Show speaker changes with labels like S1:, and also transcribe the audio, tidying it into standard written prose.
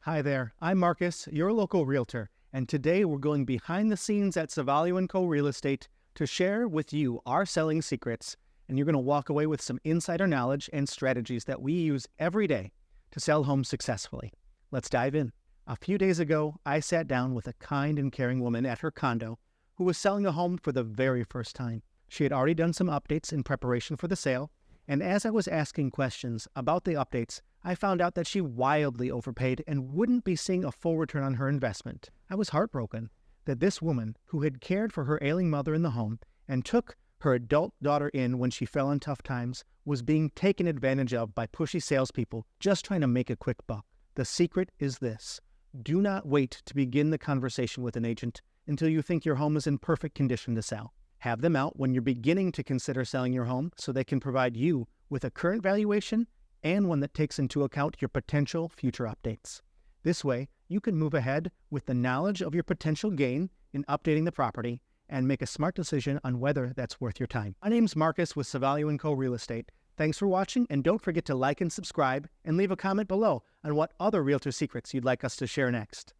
S1: Hi there, I'm Marcus, your local realtor, and today we're going behind the scenes at Savalio & Co. Real Estate to share with you our selling secrets, and you're going to walk away with some insider knowledge and strategies that we use every day to sell homes successfully. Let's dive in. A few days ago, I sat down with a kind and caring woman at her condo who was selling a home for the very first time. She had already done some updates in preparation for the sale, and as I was asking questions about the updates, I found out that she wildly overpaid and wouldn't be seeing a full return on her investment. I was heartbroken that this woman, who had cared for her ailing mother in the home and took her adult daughter in when she fell in tough times, was being taken advantage of by pushy salespeople just trying to make a quick buck. The secret is this: do not wait to begin the conversation with an agent until you think your home is in perfect condition to sell. Have them out when you're beginning to consider selling your home so they can provide you with a current valuation and one that takes into account your potential future updates. This way, you can move ahead with the knowledge of your potential gain in updating the property and make a smart decision on whether that's worth your time. My name's Marcus with Savalio & Co. Real Estate. Thanks for watching, and don't forget to like and subscribe and leave a comment below on what other realtor secrets you'd like us to share next.